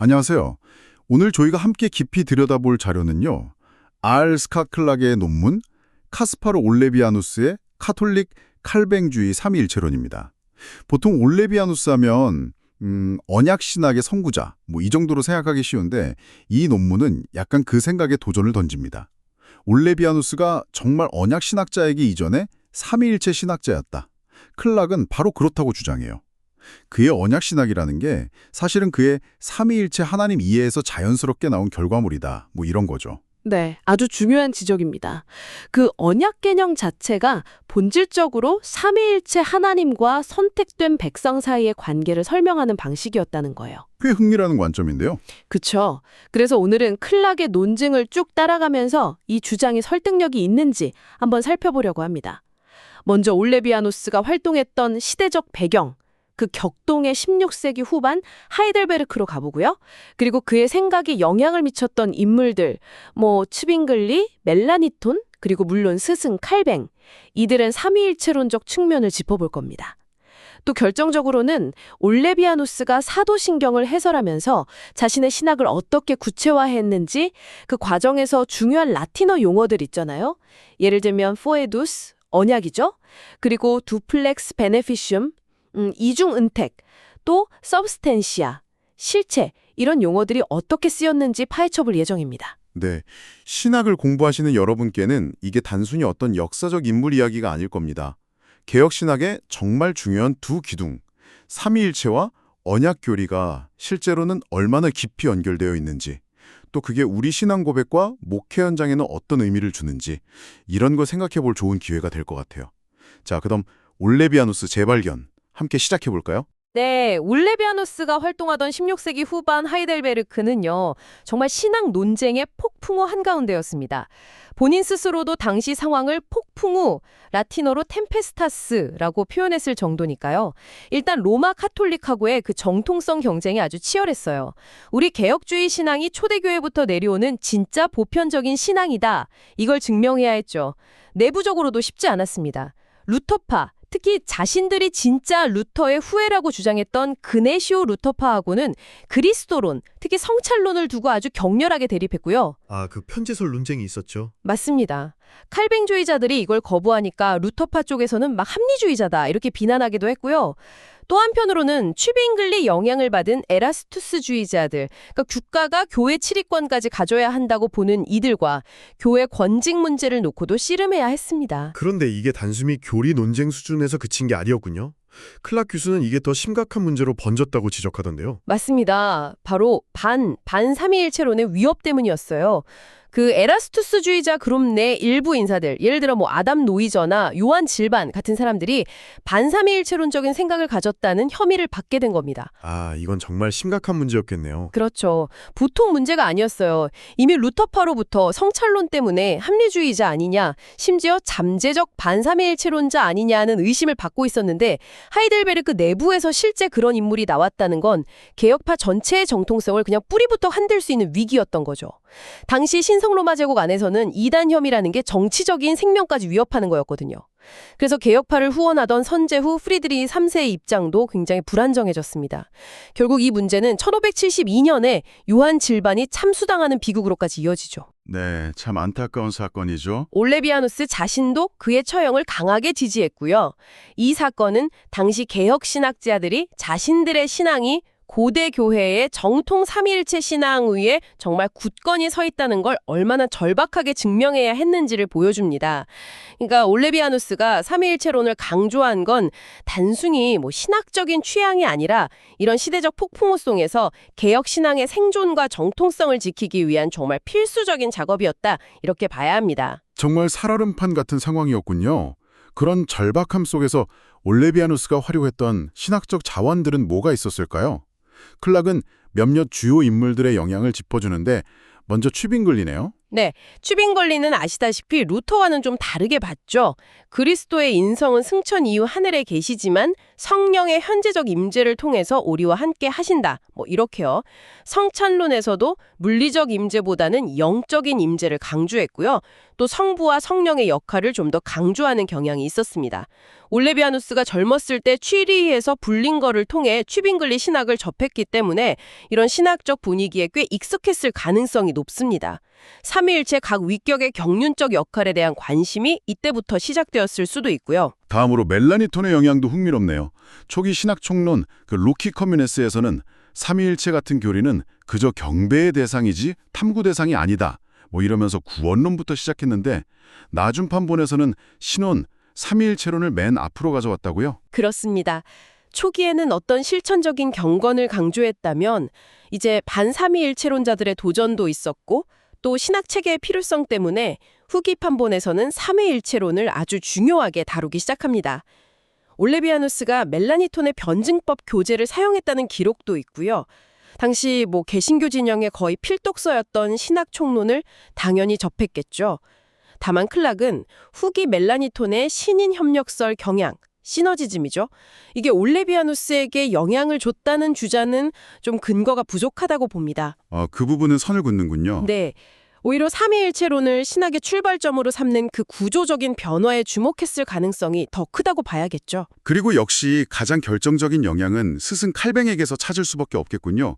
안녕하세요. 오늘 저희가 함께 깊이 들여다볼 자료는요. 알 스카클락의 논문, 카스파르 올레비아누스의 카톨릭 칼뱅주의 삼위일체론입니다. 보통 올레비아누스 하면 언약 신학의 선구자, 이 정도로 생각하기 쉬운데 이 논문은 약간 그 생각에 도전을 던집니다. 올레비아누스가 정말 언약 신학자이기 이전에 삼위일체 신학자였다. 클락은 바로 그렇다고 주장해요. 그의 언약신학이라는 게 사실은 그의 삼위일체 하나님 이해에서 자연스럽게 나온 결과물이다. 이런 거죠. 네, 아주 중요한 지적입니다. 그 언약 개념 자체가 본질적으로 삼위일체 하나님과 선택된 백성 사이의 관계를 설명하는 방식이었다는 거예요. 꽤 흥미라는 관점인데요. 그쵸? 그래서 오늘은 클락의 논증을 쭉 따라가면서 이 주장이 설득력이 있는지 한번 살펴보려고 합니다. 먼저 올레비아누스가 활동했던 시대적 배경, 그 격동의 16세기 후반 하이델베르크로 가보고요. 그리고 그의 생각에 영향을 미쳤던 인물들, 츠빙글리, 멜라니톤, 그리고 물론 스승 칼뱅. 이들은 삼위일체론적 측면을 짚어볼 겁니다. 또 결정적으로는 올레비아누스가 사도신경을 해설하면서 자신의 신학을 어떻게 구체화했는지 그 과정에서 중요한 라틴어 용어들 있잖아요. 예를 들면 포에두스, 언약이죠. 그리고 두플렉스 베네피슘, 이중은택, 또 서브스텐시아, 실체 이런 용어들이 어떻게 쓰였는지 파헤쳐볼 예정입니다. 네, 신학을 공부하시는 여러분께는 이게 단순히 어떤 역사적 인물 이야기가 아닐 겁니다. 개혁신학의 정말 중요한 두 기둥, 삼위일체와 언약교리가 실제로는 얼마나 깊이 연결되어 있는지, 또 그게 우리 신앙 고백과 목회 현장에는 어떤 의미를 주는지 이런 거 생각해 볼 좋은 기회가 될 것 같아요. 자, 그럼 올레비아누스 재발견 함께 시작해 볼까요? 네, 올레비아누스가 활동하던 16세기 후반 하이델베르크는요, 정말 신학 논쟁의 폭풍우 한가운데였습니다. 본인 스스로도 당시 상황을 폭풍우, 라틴어로 템페스타스라고 표현했을 정도니까요. 일단 로마 카톨릭하고의 그 정통성 경쟁이 아주 치열했어요. 우리 개혁주의 신앙이 초대교회부터 내려오는 진짜 보편적인 신앙이다. 이걸 증명해야 했죠. 내부적으로도 쉽지 않았습니다. 루터파, 특히 자신들이 진짜 루터의 후예라고 주장했던 그네시오 루터파하고는 그리스도론, 특히 성찰론을 두고 아주 격렬하게 대립했고요. 그 편제설 논쟁이 있었죠. 맞습니다. 칼뱅주의자들이 이걸 거부하니까 루터파 쪽에서는 막 합리주의자다 이렇게 비난하기도 했고요. 또 한편으로는 취빙글리 영향을 받은 에라스투스주의자들, 그러니까 국가가 교회 치리권까지 가져야 한다고 보는 이들과 교회 권직 문제를 놓고도 씨름해야 했습니다. 그런데 이게 단순히 교리 논쟁 수준에서 그친 게 아니었군요. 클락 교수는 이게 더 심각한 문제로 번졌다고 지적하던데요. 맞습니다. 바로 반삼위일체론의 위협 때문이었어요. 그 에라스투스주의자 그룹 내 일부 인사들, 예를 들어 아담 노이저나 요한 질반 같은 사람들이 반삼위일체론적인 생각을 가졌다는 혐의를 받게 된 겁니다. 이건 정말 심각한 문제였겠네요. 그렇죠. 보통 문제가 아니었어요. 이미 루터파로부터 성찰론 때문에 합리주의자 아니냐, 심지어 잠재적 반삼위일체론자 아니냐는 의심을 받고 있었는데 하이델베르크 내부에서 실제 그런 인물이 나왔다는 건 개혁파 전체의 정통성을 그냥 뿌리부터 흔들 수 있는 위기였던 거죠. 당시 신성로마 제국 안에서는 이단 혐의라는 게 정치적인 생명까지 위협하는 거였거든요. 그래서 개혁파를 후원하던 선제후 프리드리히 3세의 입장도 굉장히 불안정해졌습니다. 결국 이 문제는 1572년에 요한 질반이 참수당하는 비극으로까지 이어지죠. 네, 참 안타까운 사건이죠. 올레비아누스 자신도 그의 처형을 강하게 지지했고요. 이 사건은 당시 개혁신학자들이 자신들의 신앙이 고대 교회의 정통 삼위일체 신앙 위에 정말 굳건히 서 있다는 걸 얼마나 절박하게 증명해야 했는지를 보여줍니다. 그러니까 올레비아누스가 삼위일체론을 강조한 건 단순히 신학적인 취향이 아니라 이런 시대적 폭풍우 속에서 개혁 신앙의 생존과 정통성을 지키기 위한 정말 필수적인 작업이었다. 이렇게 봐야 합니다. 정말 살얼음판 같은 상황이었군요. 그런 절박함 속에서 올레비아누스가 활용했던 신학적 자원들은 뭐가 있었을까요? 클락은 몇몇 주요 인물들의 영향을 짚어주는데 먼저 취빙글리네요. 네, 추빙걸리는 아시다시피 루터와는 좀 다르게 봤죠. 그리스도의 인성은 승천 이후 하늘에 계시지만 성령의 현재적 임재를 통해서 우리와 함께 하신다. 뭐 이렇게요. 성찬론에서도 물리적 임재보다는 영적인 임재를 강조했고요. 또 성부와 성령의 역할을 좀 더 강조하는 경향이 있었습니다. 올레비아누스가 젊었을 때 취리히에서 불린거를 통해 추빙글리 신학을 접했기 때문에 이런 신학적 분위기에 꽤 익숙했을 가능성이 높습니다. 삼위일체 각 위격의 경륜적 역할에 대한 관심이 이때부터 시작되었을 수도 있고요. 다음으로 멜라니톤의 영향도 흥미롭네요. 초기 신학총론 루키 커뮤네스에서는 삼위일체 같은 교리는 그저 경배의 대상이지 탐구 대상이 아니다. 뭐 이러면서 구원론부터 시작했는데 나중판본에서는 신론, 삼위일체론을 맨 앞으로 가져왔다고요? 그렇습니다. 초기에는 어떤 실천적인 경건을 강조했다면 이제 반삼위일체론자들의 도전도 있었고 또 신학체계의 필요성 때문에 후기 판본에서는 삼위일체론을 아주 중요하게 다루기 시작합니다. 올레비아누스가 멜라니톤의 변증법 교재를 사용했다는 기록도 있고요. 당시 개신교 진영의 거의 필독서였던 신학총론을 당연히 접했겠죠. 다만 클락은 후기 멜라니톤의 신인협력설 경향, 시너지즘이죠. 이게 올레비아누스에게 영향을 줬다는 주장은 좀 근거가 부족하다고 봅니다. 그 부분은 선을 긋는군요. 네. 오히려 삼위일체론을 신학의 출발점으로 삼는 그 구조적인 변화에 주목했을 가능성이 더 크다고 봐야겠죠. 그리고 역시 가장 결정적인 영향은 스승 칼뱅에게서 찾을 수밖에 없겠군요.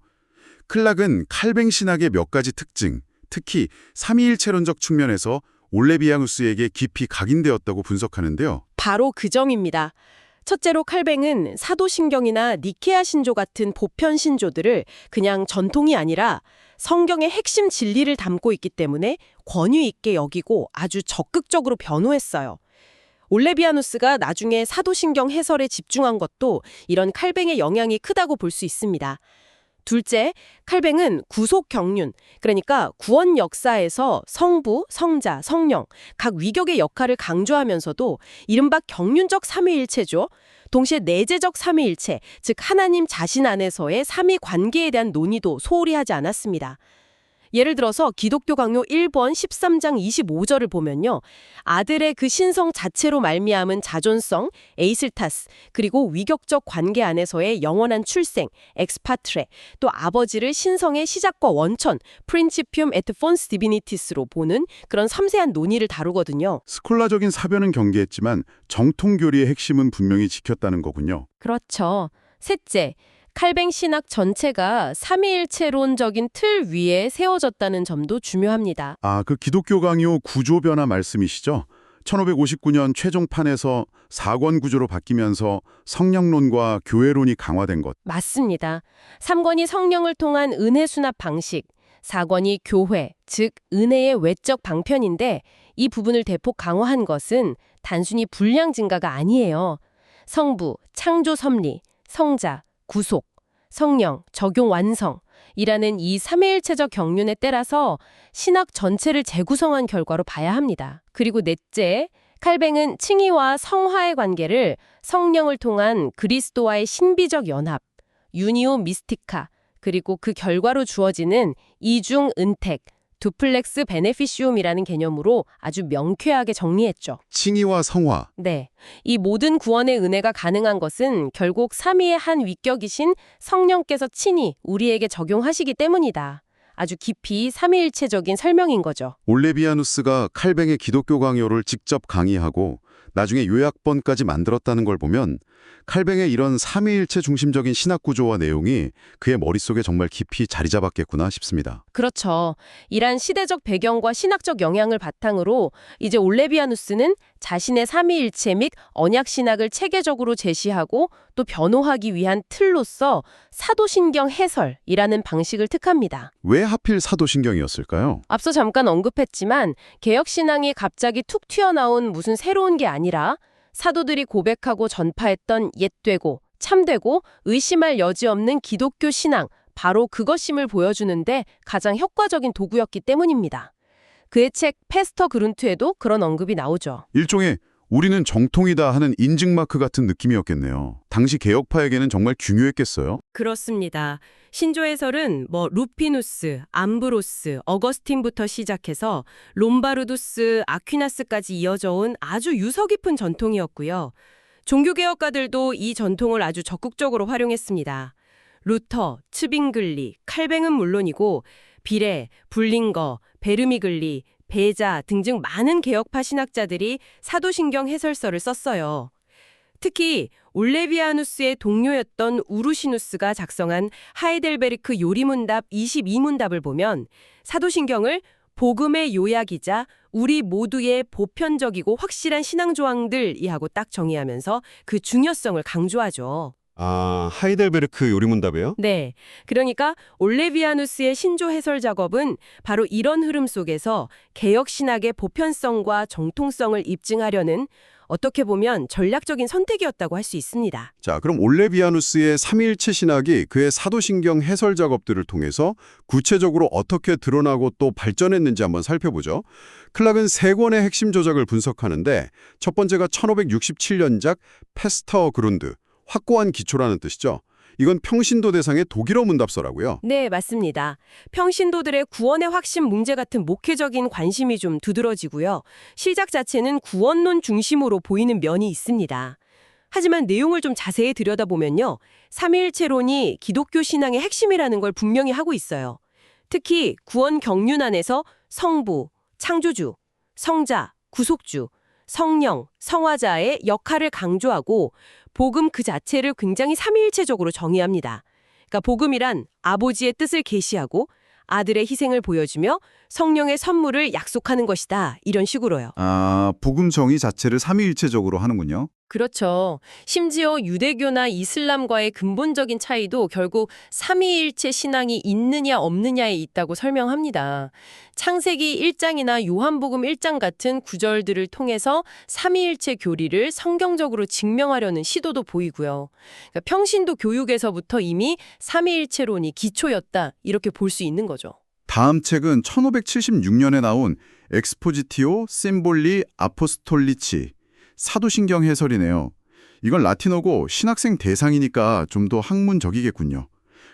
클락은 칼뱅 신학의 몇 가지 특징, 특히 삼위일체론적 측면에서 올레비아누스에게 깊이 각인되었다고 분석하는데요. 바로 그 점입니다. 첫째로 칼뱅은 사도신경이나 니케아 신조 같은 보편 신조들을 그냥 전통이 아니라 성경의 핵심 진리를 담고 있기 때문에 권위 있게 여기고 아주 적극적으로 변호했어요. 올레비아누스가 나중에 사도신경 해설에 집중한 것도 이런 칼뱅의 영향이 크다고 볼 수 있습니다. 둘째, 칼뱅은 구속 경륜, 그러니까 구원 역사에서 성부, 성자, 성령, 각 위격의 역할을 강조하면서도 이른바 경륜적 삼위일체죠. 동시에 내재적 삼위일체, 즉 하나님 자신 안에서의 삼위 관계에 대한 논의도 소홀히 하지 않았습니다. 예를 들어서 기독교 강요 1번 13장 25절을 보면요. 아들의 그 신성 자체로 말미암은 자존성, 에이슬타스, 그리고 위격적 관계 안에서의 영원한 출생, 엑스파트레, 또 아버지를 신성의 시작과 원천, 프린치피움 에트 폰스 디비니티스로 보는 그런 섬세한 논의를 다루거든요. 스콜라적인 사변은 경계했지만 정통교리의 핵심은 분명히 지켰다는 거군요. 그렇죠. 셋째, 칼뱅 신학 전체가 삼위일체론적인 틀 위에 세워졌다는 점도 중요합니다. 그 기독교 강요 구조 변화 말씀이시죠? 1559년 최종판에서 사권 구조로 바뀌면서 성령론과 교회론이 강화된 것. 맞습니다. 3권이 성령을 통한 은혜 수납 방식, 4권이 교회, 즉 은혜의 외적 방편인데 이 부분을 대폭 강화한 것은 단순히 분량 증가가 아니에요. 성부, 창조 섭리, 성자, 구속, 성령, 적용 완성이라는 이 삼위일체적 경륜에 따라서 신학 전체를 재구성한 결과로 봐야 합니다. 그리고 넷째, 칼뱅은 칭의와 성화의 관계를 성령을 통한 그리스도와의 신비적 연합, 유니오 미스티카, 그리고 그 결과로 주어지는 이중 은택, 두플렉스 베네피시움이라는 개념으로 아주 명쾌하게 정리했죠. 칭의와 성화. 네. 이 모든 구원의 은혜가 가능한 것은 결국 삼위의 한 위격이신 성령께서 친히 우리에게 적용하시기 때문이다. 아주 깊이 삼위일체적인 설명인 거죠. 올레비아누스가 칼뱅의 기독교 강요를 직접 강의하고 나중에 요약본까지 만들었다는 걸 보면 칼뱅의 이런 삼위일체 중심적인 신학 구조와 내용이 그의 머릿속에 정말 깊이 자리 잡았겠구나 싶습니다. 그렇죠. 이란 시대적 배경과 신학적 영향을 바탕으로 이제 올레비아누스는 자신의 삼위일체 및 언약신학을 체계적으로 제시하고 또 변호하기 위한 틀로서 사도신경 해설이라는 방식을 택합니다. 왜 하필 사도신경이었을까요? 앞서 잠깐 언급했지만 개혁신앙이 갑자기 툭 튀어나온 무슨 새로운 게 아니라 사도들이 고백하고 전파했던 옛되고 참되고 의심할 여지 없는 기독교 신앙, 바로 그것임을 보여주는데 가장 효과적인 도구였기 때문입니다. 그의 책 페스터 그룬트에도 그런 언급이 나오죠. 일종의 우리는 정통이다 하는 인증마크 같은 느낌이었겠네요. 당시 개혁파에게는 정말 중요했겠어요. 그렇습니다. 신조 해설은 루피누스, 암브로스, 어거스틴부터 시작해서 롬바르두스, 아퀴나스까지 이어져 온 아주 유서 깊은 전통이었고요. 종교개혁가들도 이 전통을 아주 적극적으로 활용했습니다. 루터, 츠빙글리, 칼뱅은 물론이고 비레, 불링거, 베르미글리, 베자 등등 많은 개혁파 신학자들이 사도신경 해설서를 썼어요. 특히 올레비아누스의 동료였던 우르시누스가 작성한 하이델베르크 요리문답 22문답을 보면 사도신경을 복음의 요약이자 우리 모두의 보편적이고 확실한 신앙조항들이라고 딱 정의하면서 그 중요성을 강조하죠. 아, 하이델베르크 요리문답이에요? 네, 그러니까 올레비아누스의 신조 해설 작업은 바로 이런 흐름 속에서 개혁신학의 보편성과 정통성을 입증하려는 어떻게 보면 전략적인 선택이었다고 할 수 있습니다. 자, 그럼 올레비아누스의 삼위일체 신학이 그의 사도신경 해설 작업들을 통해서 구체적으로 어떻게 드러나고 또 발전했는지 한번 살펴보죠. 클락은 세 권의 핵심 조작을 분석하는데 첫 번째가 1567년작 페스터 그룬드, 확고한 기초라는 뜻이죠. 이건 평신도 대상의 독일어 문답서라고요. 네, 맞습니다. 평신도들의 구원의 확신 문제 같은 목회적인 관심이 좀 두드러지고요. 시작 자체는 구원론 중심으로 보이는 면이 있습니다. 하지만 내용을 좀 자세히 들여다보면요. 삼위일체론이 기독교 신앙의 핵심이라는 걸 분명히 하고 있어요. 특히 구원 경륜안에서 성부, 창조주, 성자, 구속주, 성령, 성화자의 역할을 강조하고 복음 그 자체를 굉장히 삼위일체적으로 정의합니다. 그러니까 복음이란 아버지의 뜻을 계시하고 아들의 희생을 보여주며 성령의 선물을 약속하는 것이다. 이런 식으로요. 아, 복음 정의 자체를 삼위일체적으로 하는군요. 그렇죠. 심지어 유대교나 이슬람과의 근본적인 차이도 결국 삼위일체 신앙이 있느냐 없느냐에 있다고 설명합니다. 창세기 1장이나 요한복음 1장 같은 구절들을 통해서 삼위일체 교리를 성경적으로 증명하려는 시도도 보이고요. 그러니까 평신도 교육에서부터 이미 삼위일체론이 기초였다 이렇게 볼 수 있는 거죠. 다음 책은 1576년에 나온 엑스포지티오 심볼리 아포스톨리치 사도신경 해설이네요. 이건 라틴어고 신학생 대상이니까 좀 더 학문적이겠군요.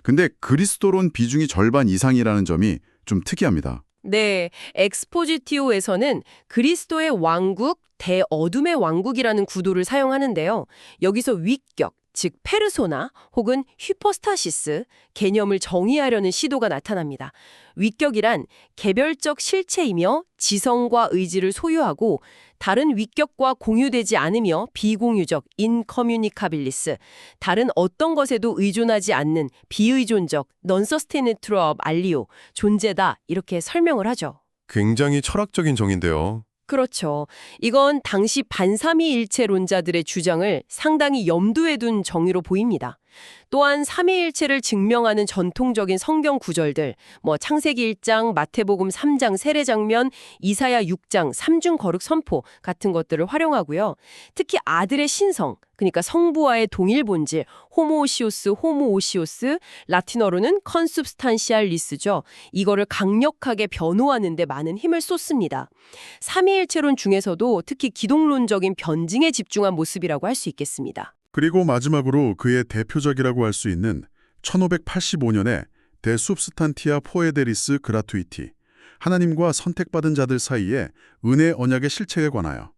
근데 그리스도론 비중이 절반 이상이라는 점이 좀 특이합니다. 네, 엑스포지티오에서는 그리스도의 왕국, 대어둠의 왕국이라는 구도를 사용하는데요. 여기서 위격, 즉 페르소나 혹은 휘퍼스타시스 개념을 정의하려는 시도가 나타납니다. 위격이란 개별적 실체이며 지성과 의지를 소유하고 다른 위격과 공유되지 않으며 비공유적 인커뮤니카빌리스, 다른 어떤 것에도 의존하지 않는 비의존적 넌서스테네트로 업 알리오, 존재다 이렇게 설명을 하죠. 굉장히 철학적인 정의인데요. 그렇죠. 이건 당시 반삼위일체론자들의 주장을 상당히 염두에 둔 정의로 보입니다. 또한 삼위일체를 증명하는 전통적인 성경 구절들, 창세기 1장, 마태복음 3장 세례 장면, 이사야 6장 삼중 거룩 선포 같은 것들을 활용하고요. 특히 아들의 신성, 그러니까 성부와의 동일 본질, 호모오시오스, 라틴어로는 컨substantialis죠. 이거를 강력하게 변호하는 데 많은 힘을 쏟습니다. 삼위일체론 중에서도 특히 기독론적인 변증에 집중한 모습이라고 할 수 있겠습니다. 그리고 마지막으로 그의 대표적이라고 할 수 있는 1585년에 데 substantia poederis gratuiti, 하나님과 선택받은 자들 사이에 은혜 언약의 실체에 관하여.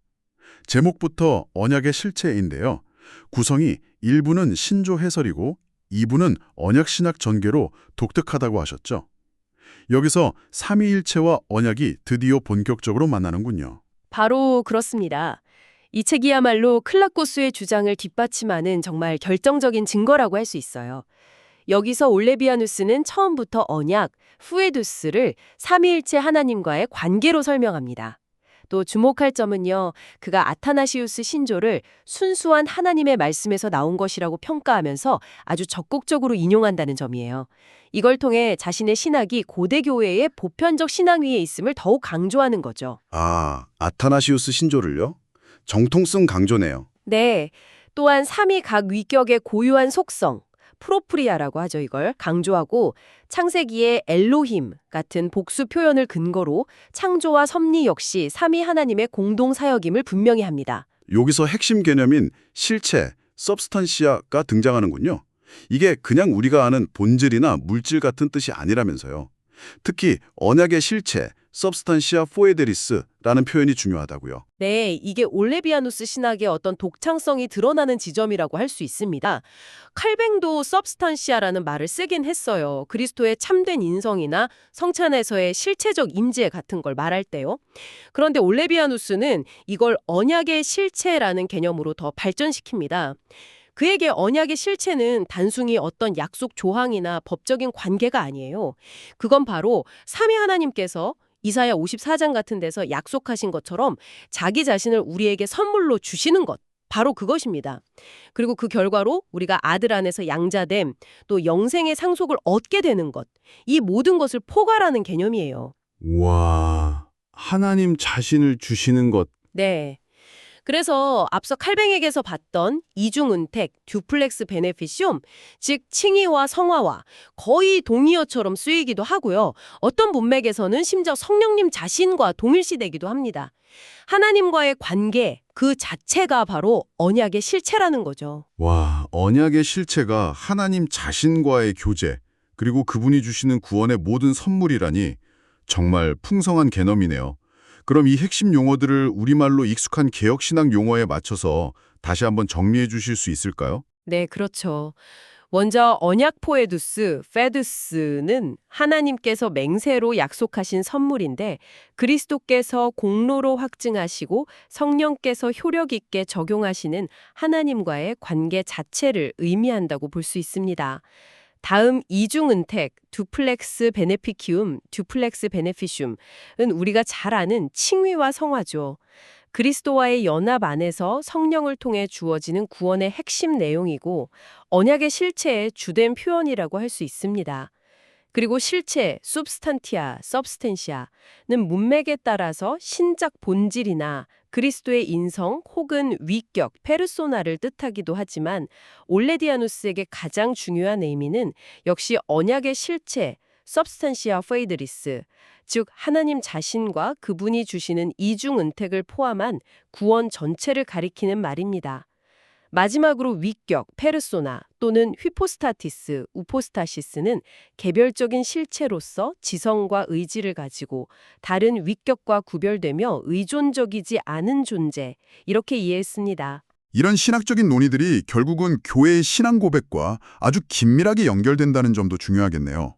제목부터 언약의 실체인데요. 구성이 1부는 신조 해설이고 2부는 언약신학 전개로 독특하다고 하셨죠. 여기서 삼위일체와 언약이 드디어 본격적으로 만나는군요. 바로 그렇습니다. 이 책이야말로 클라코스의 주장을 뒷받침하는 정말 결정적인 증거라고 할 수 있어요. 여기서 올레비아누스는 처음부터 언약, 후에두스를 삼위일체 하나님과의 관계로 설명합니다. 또 주목할 점은요, 그가 아타나시우스 신조를 순수한 하나님의 말씀에서 나온 것이라고 평가하면서 아주 적극적으로 인용한다는 점이에요. 이걸 통해 자신의 신학이 고대 교회의 보편적 신앙 위에 있음을 더욱 강조하는 거죠. 아, 아타나시우스 신조를요? 정통성 강조네요. 네, 또한 삼위 각 위격의 고유한 속성, 프로프리아라고 하죠. 이걸 강조하고 창세기의 엘로힘 같은 복수 표현을 근거로 창조와 섭리 역시 삼위 하나님의 공동 사역임을 분명히 합니다. 여기서 핵심 개념인 실체, substantia가 등장하는군요. 이게 그냥 우리가 아는 본질이나 물질 같은 뜻이 아니라면서요. 특히 언약의 실체, substantia foederis라는 표현이 중요하다고요. 네, 이게 올레비아누스 신학의 어떤 독창성이 드러나는 지점이라고 할 수 있습니다. 칼뱅도 substantia라는 말을 쓰긴 했어요. 그리스도의 참된 인성이나 성찬에서의 실체적 임재 같은 걸 말할 때요. 그런데 올레비아누스는 이걸 언약의 실체라는 개념으로 더 발전시킵니다. 그에게 언약의 실체는 단순히 어떤 약속 조항이나 법적인 관계가 아니에요. 그건 바로 삼위 하나님께서 이사야 54장 같은 데서 약속하신 것처럼 자기 자신을 우리에게 선물로 주시는 것, 바로 그것입니다. 그리고 그 결과로 우리가 아들 안에서 양자됨, 또 영생의 상속을 얻게 되는 것, 이 모든 것을 포괄하는 개념이에요. 와, 하나님 자신을 주시는 것. 네. 그래서 앞서 칼뱅에게서 봤던 이중은택, 듀플렉스 베네피시움, 즉 칭의와 성화와 거의 동의어처럼 쓰이기도 하고요. 어떤 문맥에서는 심지어 성령님 자신과 동일시되기도 합니다. 하나님과의 관계, 그 자체가 바로 언약의 실체라는 거죠. 와, 언약의 실체가 하나님 자신과의 교제, 그리고 그분이 주시는 구원의 모든 선물이라니 정말 풍성한 개념이네요. 그럼 이 핵심 용어들을 우리말로 익숙한 개혁신학 용어에 맞춰서 다시 한번 정리해 주실 수 있을까요? 네, 그렇죠. 먼저 언약 포에두스, 페두스는 하나님께서 맹세로 약속하신 선물인데 그리스도께서 공로로 확증하시고 성령께서 효력 있게 적용하시는 하나님과의 관계 자체를 의미한다고 볼 수 있습니다. 다음 이중은택, 듀플렉스 베네피키움, 듀플렉스 베네피슘은 우리가 잘 아는 칭의와 성화죠. 그리스도와의 연합 안에서 성령을 통해 주어지는 구원의 핵심 내용이고 언약의 실체의 주된 표현이라고 할 수 있습니다. 그리고 실체, substantia, substantia는 문맥에 따라서 신작 본질이나 그리스도의 인성 혹은 위격, 페르소나를 뜻하기도 하지만 올레디아누스에게 가장 중요한 의미는 역시 언약의 실체, substantia foederis, 즉 하나님 자신과 그분이 주시는 이중은택을 포함한 구원 전체를 가리키는 말입니다. 마지막으로 위격, 페르소나 또는 휘포스타티스, 우포스타시스는 개별적인 실체로서 지성과 의지를 가지고 다른 위격과 구별되며 의존적이지 않은 존재, 이렇게 이해했습니다. 이런 신학적인 논의들이 결국은 교회의 신앙 고백과 아주 긴밀하게 연결된다는 점도 중요하겠네요.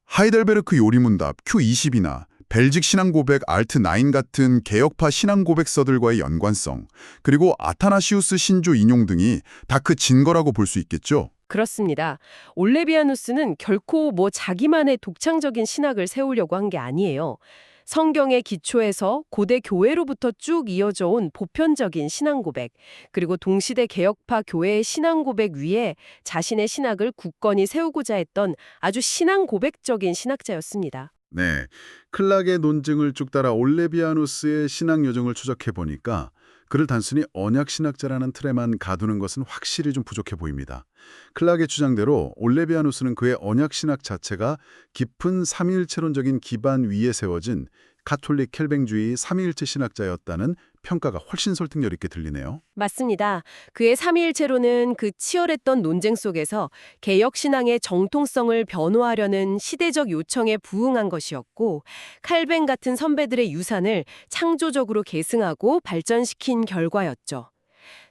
하이델베르크 요리문답 Q20이나 벨직 신앙고백 알트9 같은 개혁파 신앙고백서들과의 연관성, 그리고 아타나시우스 신조 인용 등이 다 그 증거라고 볼 수 있겠죠? 그렇습니다. 올레비아누스는 결코 자기만의 독창적인 신학을 세우려고 한 게 아니에요. 성경의 기초에서 고대 교회로부터 쭉 이어져 온 보편적인 신앙 고백, 그리고 동시대 개혁파 교회의 신앙 고백 위에 자신의 신학을 굳건히 세우고자 했던 아주 신앙 고백적인 신학자였습니다. 네, 클락의 논증을 쭉 따라 올레비아누스의 신학 여정을 추적해 보니까 그를 단순히 언약 신학자라는 틀에만 가두는 것은 확실히 좀 부족해 보입니다. 클락의 주장대로 올레비아누스는 그의 언약 신학 자체가 깊은 삼위일체론적인 기반 위에 세워진 가톨릭 켈뱅주의 삼위일체 신학자였다는 평가가 훨씬 설득력 있게 들리네요. 맞습니다. 그의 삼위일체론은 그 치열했던 논쟁 속에서 개혁신앙의 정통성을 변호하려는 시대적 요청에 부응한 것이었고 칼뱅 같은 선배들의 유산을 창조적으로 계승하고 발전시킨 결과였죠.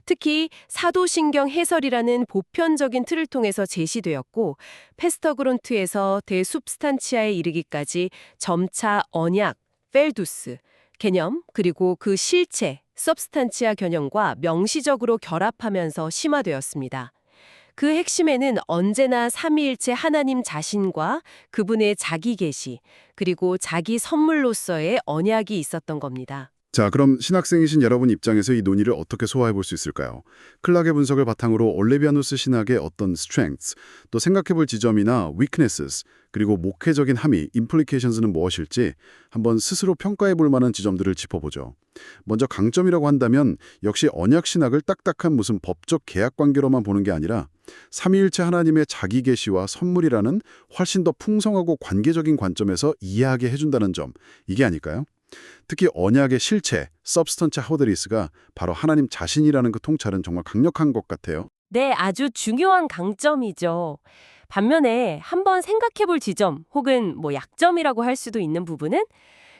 특히 사도신경 해설이라는 보편적인 틀을 통해서 제시되었고 페스터그론트에서 대숲스탄치아에 이르기까지 점차 언약, 펠두스, 개념, 그리고 그 실체, 서브스탄치아 개념과 명시적으로 결합하면서 심화되었습니다. 그 핵심에는 언제나 삼위일체 하나님 자신과 그분의 자기 계시, 그리고 자기 선물로서의 언약이 있었던 겁니다. 자, 그럼 신학생이신 여러분 입장에서 이 논의를 어떻게 소화해 볼 수 있을까요? 클락의 분석을 바탕으로 올레비아누스 신학의 어떤 strengths, 또 생각해 볼 지점이나 weaknesses, 그리고 목회적인 함의, implications는 무엇일지 한번 스스로 평가해 볼 만한 지점들을 짚어보죠. 먼저 강점이라고 한다면 역시 언약 신학을 딱딱한 무슨 법적 계약 관계로만 보는 게 아니라 삼위일체 하나님의 자기 계시와 선물이라는 훨씬 더 풍성하고 관계적인 관점에서 이해하게 해준다는 점, 이게 아닐까요? 특히 언약의 실체, substantia hodris가 바로 하나님 자신이라는 그 통찰은 정말 강력한 것 같아요. 네, 아주 중요한 강점이죠. 반면에 한번 생각해볼 지점 혹은 약점이라고 할 수도 있는 부분은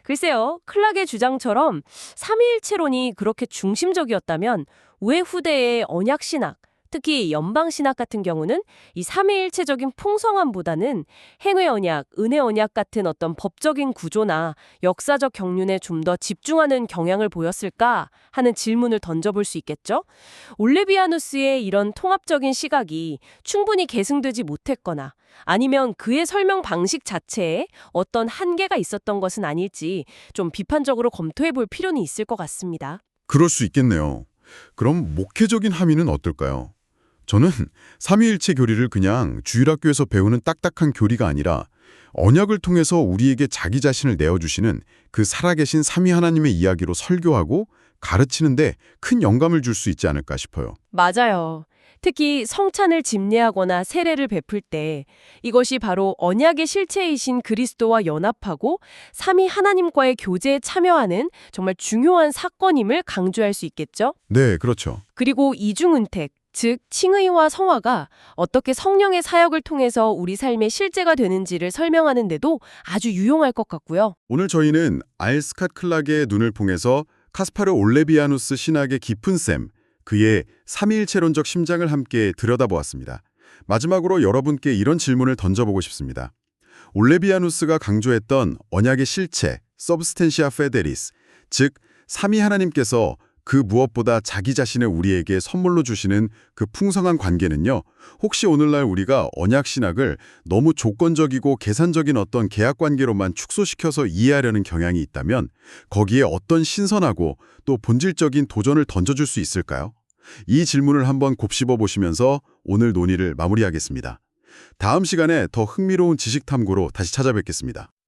글쎄요, 클락의 주장처럼 삼위일체론이 그렇게 중심적이었다면 왜 후대의 언약신학, 특히 연방신학 같은 경우는 이 삼위일체적인 풍성함보다는 행의 언약, 은혜 언약 같은 어떤 법적인 구조나 역사적 경륜에 좀 더 집중하는 경향을 보였을까 하는 질문을 던져볼 수 있겠죠? 올레비아누스의 이런 통합적인 시각이 충분히 계승되지 못했거나 아니면 그의 설명 방식 자체에 어떤 한계가 있었던 것은 아닐지 좀 비판적으로 검토해 볼 필요는 있을 것 같습니다. 그럴 수 있겠네요. 그럼 목회적인 함의는 어떨까요? 저는 삼위일체 교리를 그냥 주일학교에서 배우는 딱딱한 교리가 아니라 언약을 통해서 우리에게 자기 자신을 내어주시는 그 살아계신 삼위 하나님의 이야기로 설교하고 가르치는데 큰 영감을 줄 수 있지 않을까 싶어요. 맞아요. 특히 성찬을 집례하거나 세례를 베풀 때 이것이 바로 언약의 실체이신 그리스도와 연합하고 삼위 하나님과의 교제에 참여하는 정말 중요한 사건임을 강조할 수 있겠죠? 네, 그렇죠. 그리고 이중은택, 즉 칭의와 성화가 어떻게 성령의 사역을 통해서 우리 삶의 실제가 되는지를 설명하는 데도 아주 유용할 것 같고요. 오늘 저희는 알스캇 클락의 눈을 통해서 카스파르 올레비아누스 신학의 깊은 셈, 그의 삼위일체론적 심장을 함께 들여다보았습니다. 마지막으로 여러분께 이런 질문을 던져보고 싶습니다. 올레비아누스가 강조했던 언약의 실체, substantia fidelis, 즉 삼위 하나님께서 그 무엇보다 자기 자신을 우리에게 선물로 주시는 그 풍성한 관계는요, 혹시 오늘날 우리가 언약 신학을 너무 조건적이고 계산적인 어떤 계약 관계로만 축소시켜서 이해하려는 경향이 있다면 거기에 어떤 신선하고 또 본질적인 도전을 던져줄 수 있을까요? 이 질문을 한번 곱씹어 보시면서 오늘 논의를 마무리하겠습니다. 다음 시간에 더 흥미로운 지식 탐구로 다시 찾아뵙겠습니다.